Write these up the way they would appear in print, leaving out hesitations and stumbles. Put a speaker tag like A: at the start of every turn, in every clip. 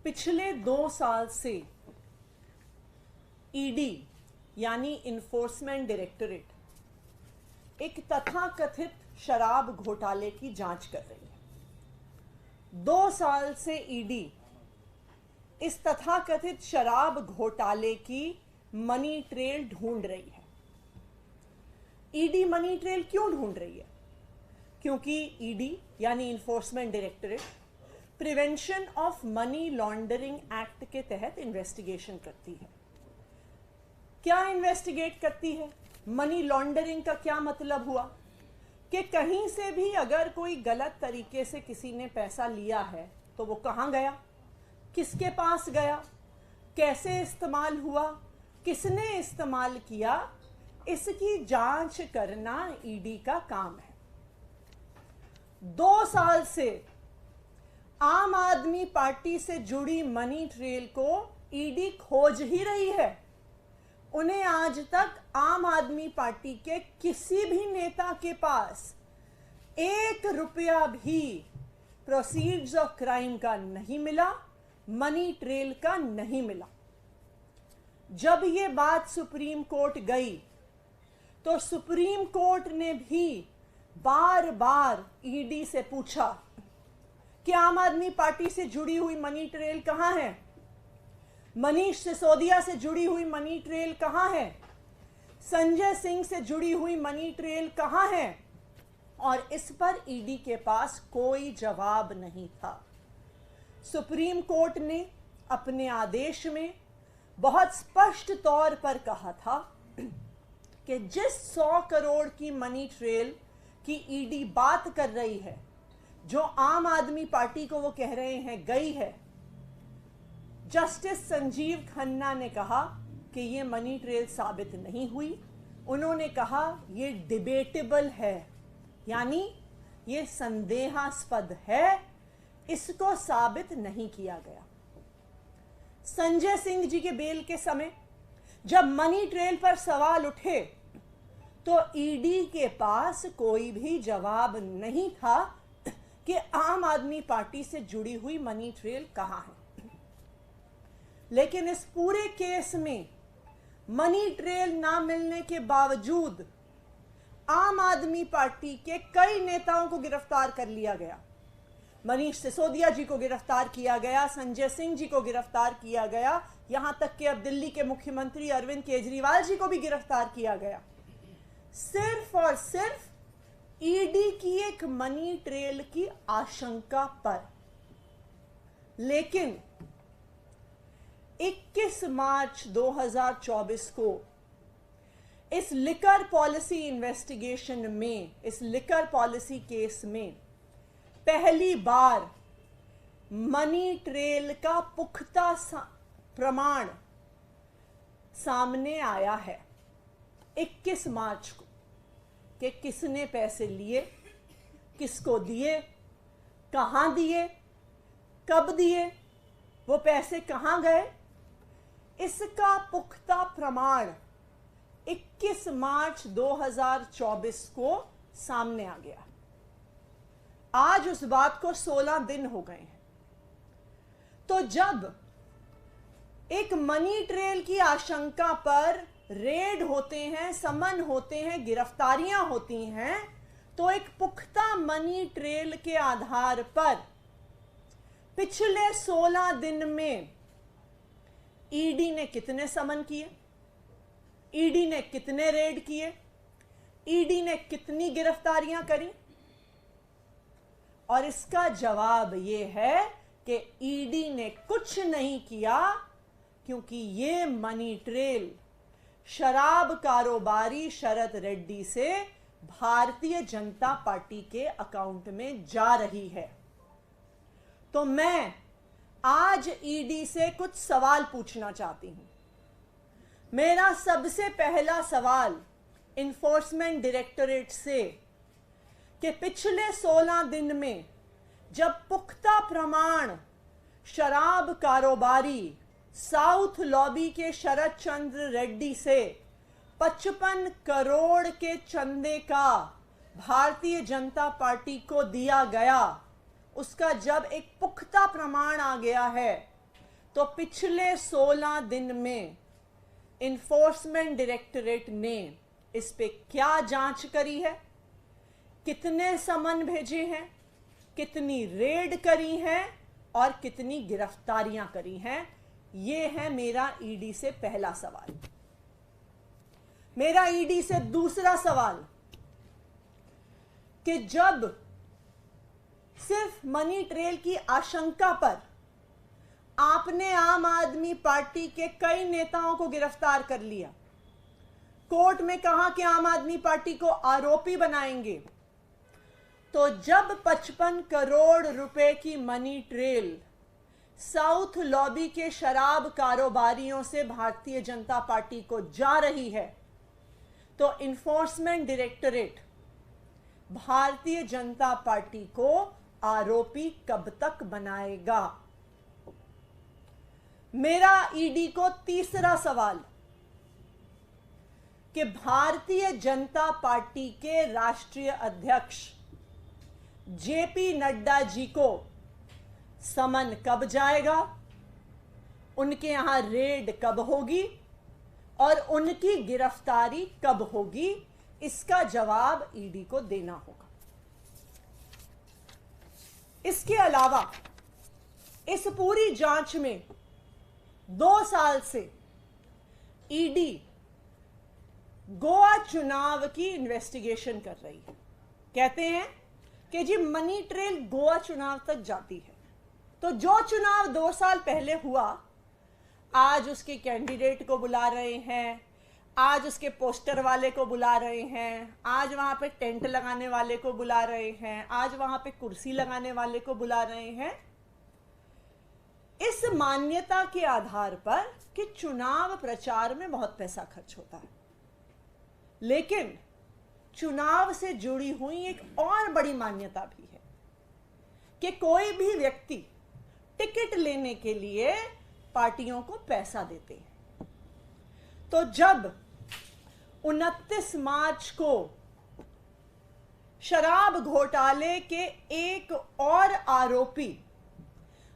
A: पिछले 2 साल से ईडी यानी इन्फोर्समेंट डायरेक्टरेट एक तथाकथित शराब घोटाले की जांच कर रही है। 2 साल से ईडी इस तथाकथित शराब घोटाले की मनी ट्रेल ढूंढ रही है। ईडी मनी ट्रेल क्यों ढूंढ रही है? क्योंकि ईडी यानी enforcement directorate prevention of money laundering act के तहत इन्वेस्टिगेशन करती है। क्या इन्वेस्टिगेट करती है? मनी लॉन्ड्रिंग का क्या मतलब हुआ कि कहीं से भी अगर कोई गलत तरीके से किसी ने पैसा लिया है तो वो कहां गया, किसके पास गया, कैसे इस्तेमाल हुआ, किसने इस्तेमाल किया, इसकी जांच करना ईडी का काम है। 2 साल से आम आदमी पार्टी से जुड़ी मनी ट्रेल को ईडी खोज ही रही है। उन्हें आज तक आम आदमी पार्टी के किसी भी नेता के पास 1 रुपया भी प्रोसीड्स ऑफ क्राइम का नहीं मिला, मनी ट्रेल का नहीं मिला। जब ये बात सुप्रीम कोर्ट गई तो सुप्रीम कोर्ट ने भी बार बार ईडी से पूछा कि आम आदमी पार्टी से जुड़ी हुई मनी ट्रेल कहां है, मनीष सिसोदिया से जुड़ी हुई मनी ट्रेल कहां है, संजय सिंह से जुड़ी हुई मनी ट्रेल कहां है, और इस पर ईडी के पास कोई जवाब नहीं था। सुप्रीम कोर्ट ने अपने आदेश में बहुत स्पष्ट तौर पर कहा था कि जिस 100 करोड़ की मनी ट्रेल की ईडी बात कर रही है, जो आम आदमी पार्टी को वो कह रहे हैं गई है, जस्टिस संजीव खन्ना ने कहा कि ये मनी ट्रेल साबित नहीं हुई। उन्होंने कहा ये डिबेटेबल है, यानी ये संदेहास्पद है, इसको साबित नहीं किया गया। संजय सिंह जी के बेल के समय जब मनी ट्रेल पर सवाल उठे तो ईडी के पास कोई भी जवाब नहीं था कि आम आदमी पार्टी से जुड़ी हुई मनी ट्रेल कहां है। लेकिन इस पूरे केस में मनी ट्रेल ना मिलने के बावजूद आम आदमी पार्टी के कई नेताओं को गिरफ्तार कर लिया गया। मनीष सिसोदिया जी को गिरफ्तार किया गया, संजय सिंह जी को गिरफ्तार किया गया, यहां तक कि अब दिल्ली के मुख्यमंत्री अरविंद केजरीवाल जी को भी गिरफ्तार किया गया, सिर्फ और सिर्फ ईडी की एक मनी ट्रेल की आशंका पर। लेकिन 21 मार्च 2024 को इस लिकर पॉलिसी इन्वेस्टिगेशन में, इस लिकर पॉलिसी केस में पहली बार मनी ट्रेल का पुख्ता प्रमाण सामने आया है 21 मार्च को, कि किसने पैसे लिए, किसको दिए, कहां दिए, कब दिए, वो पैसे कहां गए, इसका पुख्ता प्रमाण 21 मार्च 2024 को सामने आ गया। आज उस बात को 16 दिन हो गए हैं। तो जब एक मनी ट्रेल की आशंका पर रेड होते हैं, समन होते हैं, गिरफ्तारियां होती हैं, तो एक पुख्ता मनी ट्रेल के आधार पर पिछले 16 दिन में ईडी ने कितने समन किए, ईडी ने कितने रेड किए, ईडी ने कितनी गिरफ्तारियां करी? और इसका जवाब यह है कि ईडी ने कुछ नहीं किया, क्योंकि ये मनी ट्रेल शराब कारोबारी शरद रेड्डी से भारतीय जनता पार्टी के अकाउंट में जा रही है। तो मैं आज ईडी से कुछ सवाल पूछना चाहती हूं। मेरा सबसे पहला सवाल इन्फोर्समेंट डायरेक्टरेट से कि पिछले 16 दिन में जब पुख्ता प्रमाण शराब कारोबारी साउथ लॉबी के शरद चंद्र रेड्डी से 55 करोड़ के चंदे का भारतीय जनता पार्टी को दिया गया, उसका जब एक पुख्ता प्रमाण आ गया है, तो पिछले 16 दिन में इन्फोर्समेंट डायरेक्टरेट ने इस पे क्या जांच करी है, कितने समन भेजे हैं, कितनी रेड करी हैं और कितनी गिरफ्तारियां करी हैं। ये है मेरा ईडी से पहला सवाल। मेरा ईडी से दूसरा सवाल कि जब सिर्फ मनी ट्रेल की आशंका पर आपने आम आदमी पार्टी के कई नेताओं को गिरफ्तार कर लिया, कोर्ट में कहा कि आम आदमी पार्टी को आरोपी बनाएंगे, तो जब 55 करोड़ रुपए की मनी ट्रेल साउथ लॉबी के शराब कारोबारियों से भारतीय जनता पार्टी को जा रही है, तो enforcement directorate Bharatiya Janata party को आरोपी कब तक बनाएगा? मेरा ईडी को तीसरा सवाल कि भारतीय जनता पार्टी के राष्ट्रीय अध्यक्ष जेपी नड्डा जी को समन कब जाएगा, उनके यहां रेड कब होगी और उनकी गिरफ्तारी कब होगी? इसका जवाब ईडी को देना होगा। इसके अलावा इस पूरी जांच में 2 साल से ईडी गोवा चुनाव की इन्वेस्टिगेशन कर रही है। कहते हैं कि जी मनी ट्रेल गोवा चुनाव तक जाती है, तो जो चुनाव 2 साल पहले हुआ, आज उसके कैंडिडेट को बुला रहे हैं, आज उसके पोस्टर वाले को बुला रहे हैं, आज वहां पे टेंट लगाने वाले को बुला रहे हैं, आज वहां पे कुर्सी लगाने वाले को बुला रहे हैं, इस मान्यता के आधार पर कि चुनाव प्रचार में बहुत पैसा खर्च होता है। लेकिन चुनाव से जुड़ी हुई एक और बड़ी मान्यता भी है कि कोई भी व्यक्ति टिकट लेने के लिए पार्टियों को पैसा देते हैं। तो जब 29 मार्च को शराब घोटाले के एक और आरोपी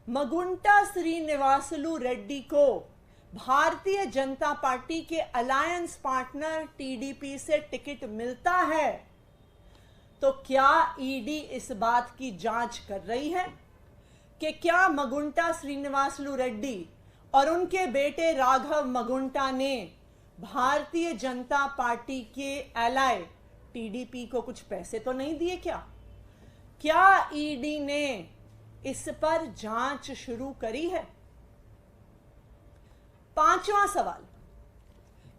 A: मगुंटा श्रीनिवासलू रेड्डी को भारतीय जनता पार्टी के अलायंस पार्टनर टीडीपी से टिकट मिलता है, तो क्या ईडी इस बात की जांच कर रही है कि क्या मगुंटा श्रीनिवासलू रेड्डी और उनके बेटे राघव मगुंटा ने भारतीय जनता पार्टी के एलाय टीडीपी को कुछ पैसे तो नहीं दिए? क्या ईडी ने इस पर जांच शुरू करी है? 5वां सवाल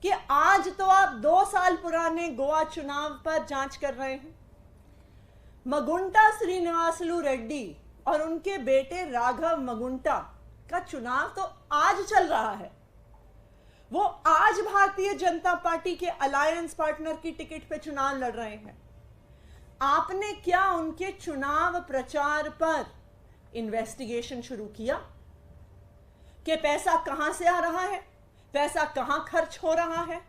A: कि आज तो आप 2 साल पुराने गोवा चुनाव पर जांच कर रहे हैं। मगुंटा श्रीनिवासलू रेड्डी और उनके बेटे राघव मगुंटा का चुनाव तो आज चल रहा है। वो आज भारतीय जनता पार्टी के अलायंस पार्टनर की टिकट पे चुनाव लड़ रहे हैं। आपने क्या उनके चुनाव प्रचार पर इन्वेस्टिगेशन शुरू किया कि पैसा कहां से आ रहा है, पैसा कहां खर्च हो रहा है,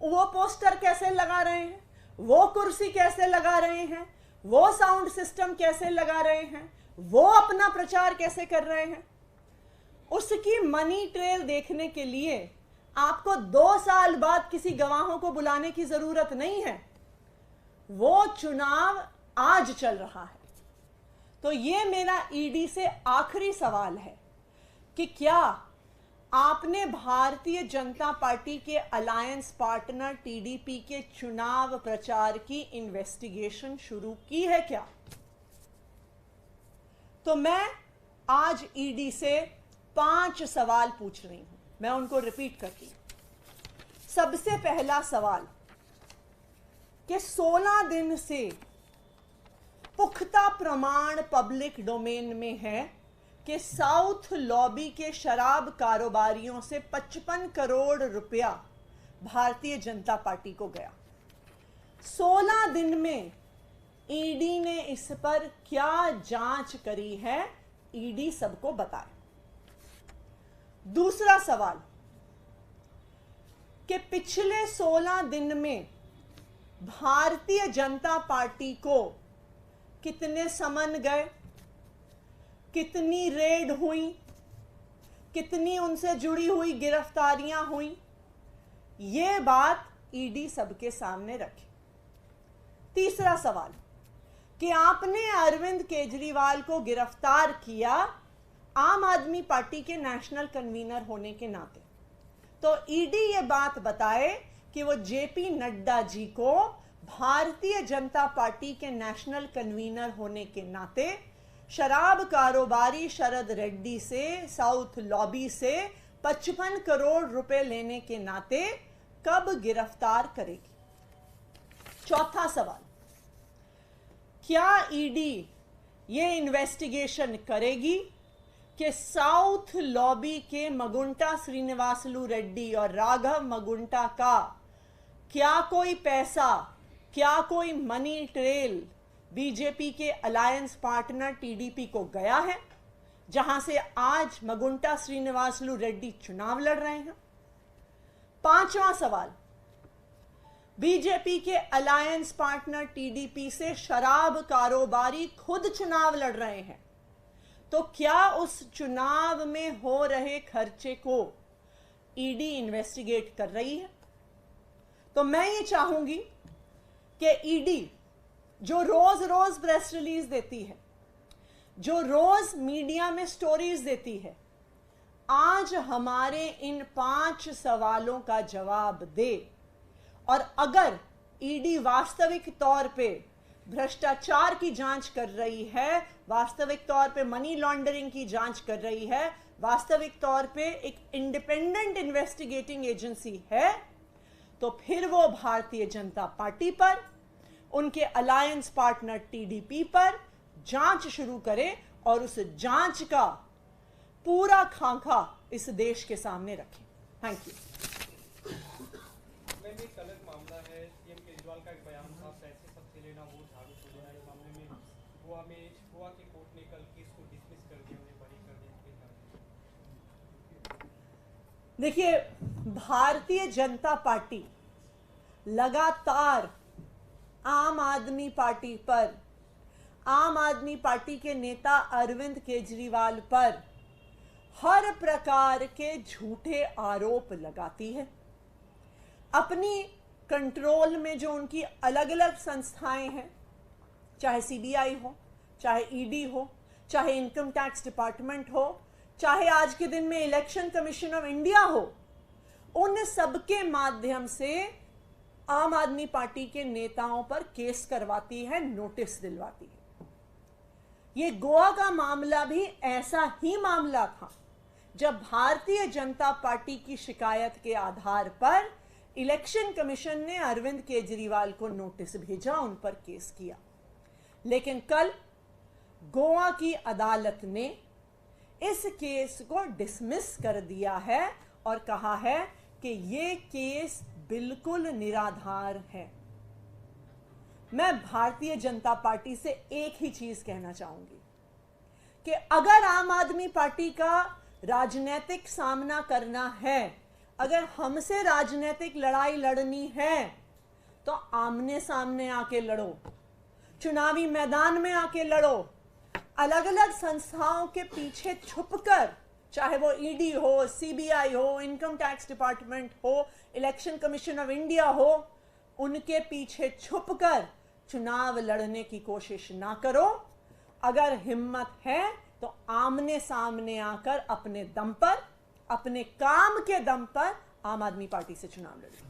A: वो पोस्टर कैसे लगा रहे हैं, वो कुर्सी कैसे लगा रहे हैं, वो साउंड सिस्टम कैसे लगा रहे हैं, वो अपना प्रचार कैसे कर रहे हैं? उसकी मनी ट्रेल देखने के लिए आपको 2 साल बाद किसी गवाहों को बुलाने की जरूरत नहीं है। वो चुनाव आज चल रहा है। तो ये मेरा ईडी से आखिरी सवाल है कि क्या आपने भारतीय जनता पार्टी के अलायंस पार्टनर टीडीपी के चुनाव प्रचार की इन्वेस्टिगेशन शुरू की है क्या? तो मैं आज ईडी से 5 सवाल पूछ रही हूं, मैं उनको रिपीट करती हूं। सबसे पहला सवाल कि 16 दिन से पुख्ता प्रमाण पब्लिक डोमेन में है कि साउथ लॉबी के शराब कारोबारियों से 55 करोड़ रुपया भारतीय जनता पार्टी को गया। 16 दिन में ईडी ने इस पर क्या जांच करी है, ईडी सबको बताए। दूसरा सवाल कि पिछले 16 दिन में भारतीय जनता पार्टी को कितने समन गए, कितनी रेड हुई, कितनी उनसे जुड़ी हुई गिरफ्तारियां हुई, ये बात ईडी सबके सामने रखी। तीसरा सवाल कि आपने अरविंद केजरीवाल को गिरफ्तार किया आम आदमी पार्टी के नेशनल कन्वीनर होने के नाते, तो ईडी ये बात बताए कि वो जेपी नड्डा जी को भारतीय जनता पार्टी के नेशनल कन्वीनर होने के नाते शराब कारोबारी शरद रेड्डी से, साउथ लॉबी से 55 करोड़ रुपए लेने के नाते कब गिरफ्तार करेगी। चौथा सवाल, क्या ईडी ये इन्वेस्टिगेशन करेगी कि साउथ लॉबी के मगुंटा श्रीनिवासलू रेड्डी और राघव मगुंटा का क्या कोई पैसा, क्या कोई मनी ट्रेल बीजेपी के अलायंस पार्टनर टीडीपी को गया है, जहां से आज मगुंटा श्रीनिवासलू रेड्डी चुनाव लड़ रहे हैं। पांचवा सवाल, बीजेपी के अलायंस पार्टनर टीडीपी से शराब कारोबारी खुद चुनाव लड़ रहे हैं, तो क्या उस चुनाव में हो रहे खर्चे को ईडी इन्वेस्टिगेट कर रही है। तो मैं ये चाहूंगी कि ईडी जो रोज रोज प्रेस रिलीज देती है, जो रोज मीडिया में स्टोरीज देती है, आज हमारे इन 5 सवालों का जवाब दे। और अगर ईडी वास्तविक तौर पे भ्रष्टाचार की जांच कर रही है, वास्तविक तौर पे मनी लॉन्ड्रिंग की जांच कर रही है, वास्तविक तौर पे एक इंडिपेंडेंट इन्वेस्टिगेटिंग एजेंसी है, तो फिर वो भारतीय जनता पार्टी पर, उनके अलायंस पार्टनर टीडीपी पर जांच शुरू करे और उस जांच का पूरा खाका इस देश के सामने रखे। Thank you.
B: एक अलग मामला है, सीएम केजरीवाल का एक बयान था, पैसे सबसे लेना वो झाड़ू से लेना। इस मामले में गोवा की कोर्ट ने कल केस को डिसमिस कर दिया, उन्हें बरी कर दिया।
A: देखिए, भारतीय जनता पार्टी लगातार आम आदमी पार्टी पर, आम आदमी पार्टी के नेता अरविंद केजरीवाल पर हर प्रकार के झूठे आरोप लगाती है। अपनी कंट्रोल में जो उनकी अलग अलग संस्थाएं हैं, चाहे सीबीआई हो, चाहे ईडी हो, चाहे इनकम टैक्स डिपार्टमेंट हो, चाहे आज के दिन में इलेक्शन कमीशन ऑफ इंडिया हो, उन सबके माध्यम से आम आदमी पार्टी के नेताओं पर केस करवाती है, नोटिस दिलवाती है। ये गोवा का मामला भी ऐसा ही मामला था, जब भारतीय जनता पार्टी की शिकायत के आधार पर इलेक्शन कमीशन ने अरविंद केजरीवाल को नोटिस भेजा, उन पर केस किया। लेकिन कल गोवा की अदालत ने इस केस को डिसमिस कर दिया है और कहा है कि ये केस बिल्कुल निराधार है। मैं भारतीय जनता पार्टी से एक ही चीज कहना चाहूंगी कि अगर आम आदमी पार्टी का राजनीतिक सामना करना है, अगर हमसे राजनीतिक लड़ाई लड़नी है, तो आमने सामने आके लड़ो, चुनावी मैदान में आके लड़ो। अलग अलग संस्थाओं के पीछे छुपकर, चाहे वो ईडी हो, सीबीआई हो, इनकम टैक्स डिपार्टमेंट हो, इलेक्शन कमीशन ऑफ इंडिया हो, उनके पीछे छुपकर चुनाव लड़ने की कोशिश ना करो। अगर हिम्मत है तो आमने सामने आकर अपने दम पर, अपने काम के दम पर आम आदमी पार्टी से चुनाव लड़ो।